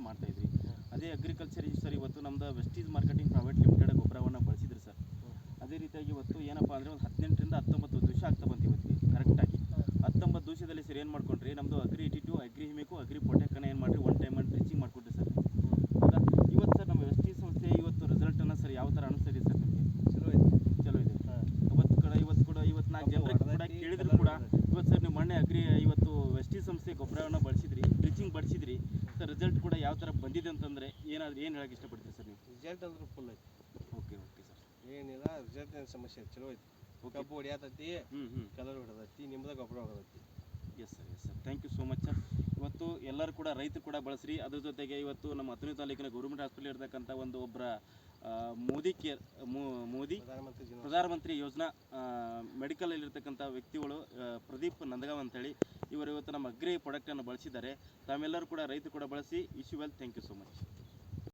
ಮಾಡ್ತಾಯಿದ್ರಿ. ಅದೇ agriculture sir ಇವತ್ತು ನಮ್ಮದು ವೆಸ್ಟೀಸ್ ಮಾರ್ಕೆಟಿಂಗ್ ಪ್ರೈವೇಟ್ ಲಿಮಿಟೆಡ್ ಗೊಬ್ಬರವನ್ನು ಬಳಸಿದ್ರಿ ಸರ್. ಅದೇ ರೀತಿಯಾಗಿ ಇವತ್ತು ಏನಪ್ಪ ಅಂದರೆ ಒಂದು 18ರಿಂದ 19 ದಿವಸ ಆಗ್ತಾ ಬಂತು ಇವತ್ತಿಗೆ ಕರೆಕ್ಟಾಗಿ. 19 ದಿವಸದಲ್ಲಿ ಸರ್ ಏನು ಮಾಡ್ಕೊಂಡ್ರಿ, ನಮ್ಮದು ಅಗ್ರಿ 82, ಅಗ್ರಿ ಹಿಮಿಕು, ಅಗ್ರಿ ಪೊಟೆಕನ್ನು ಏನು ಮಾಡಿರಿ, ಒನ್ ಟೈಮ್ ಡ್ರಿಚಿಂಗ್ ಮಾಡಿಕೊಡ್ರಿ ಸರ್. ಹೌದಾ? ಇವತ್ತು ಸರ್ ನಮ್ಮ ವೆಸ್ಟೀಸ್ ಸಂಸ್ಥೆ ಇವತ್ತು ರಿಸಲ್ಟನ್ನು ಸರ್ ಯಾವ ಥರ ಅನಿಸ್ತಿದೆ ಸರ್ ನಿಮಗೆ? ಚಲೋ ಇದೆ. ಇವತ್ತು ನಾಲ್ಕು ಜನರಿಗೆ ಕೂಡ ಕೇಳಿದ್ರು ಕೂಡ ಇವತ್ತು ಸರ್ ನೀವು ಮೊನ್ನೆ ಇವತ್ತು ವೆಸ್ಟೀಸ್ ಸಂಸ್ಥೆ ಗೊಬ್ಬರವನ್ನು ಬಳಸಿದ್ರಿ, ಡ್ರಿಚಿಂಗ್ ಬಳಸಿದ್ರಿ ಸರ್, ರಿಸಲ್ಟ್ ಕೂಡ ಯಾವ ಥರ ಬಂದಿದೆ ಅಂತಂದರೆ ಏನು ಹೇಳಕ್ಕೆ ಇಷ್ಟಪಡ್ತೀರಿ ಸರ್ ನೀವು? ರಿಸಲ್ಟ್ ಅಂದ್ರೆ ಫುಲ್ ಐತಿ. ಓಕೆ ಸರ್, ಏನಿಲ್ಲ, ರಿಸಲ್ಟ್ ಏನು ಸಮಸ್ಯೆ ಚಲೋ ಐತಿ. ಕಬ್ಬು ಹೊಡಿಯತೈತಿ, ಕಲರ್ ಹೊಡೆದೈತಿ, ನಿಮ್ಮದಾಗ ಗೊಬ್ಬರ ಹೊಡೆದೈತಿ. Yes sir, thank you so much sir. ಇವತ್ತು ಎಲ್ಲರೂ ಕೂಡ ರೈತರು ಕೂಡ ಬಳಸ್ರಿ. ಅದ್ರ ಜೊತೆಗೆ ಇವತ್ತು ನಮ್ಮ ಹತ್ತನೇ ತಾಲೂಕಿನ ಗೌರ್ಮೆಂಟ್ ಹಾಸ್ಪಿಟಲ್ ಇರ್ತಕ್ಕಂಥ ಒಬ್ಬರ ಮೋದಿ ಪ್ರಧಾನಮಂತ್ರಿ ಯೋಜನಾ ಮೆಡಿಕಲಲ್ಲಿರ್ತಕ್ಕಂಥ ವ್ಯಕ್ತಿಗಳು ಪ್ರದೀಪ್ ನಂದಗಾವ್ ಅಂತೇಳಿ ಇವರು ಇವತ್ತು ನಮ್ಮ ಅಗ್ರಿ ಪ್ರಾಡಕ್ಟನ್ನು ಬಳಸಿದ್ದಾರೆ. ತಾವೆಲ್ಲರೂ ಕೂಡ ರೈತರು ಕೂಡ ಬಳಸಿ. Wish you well. Thank you so much.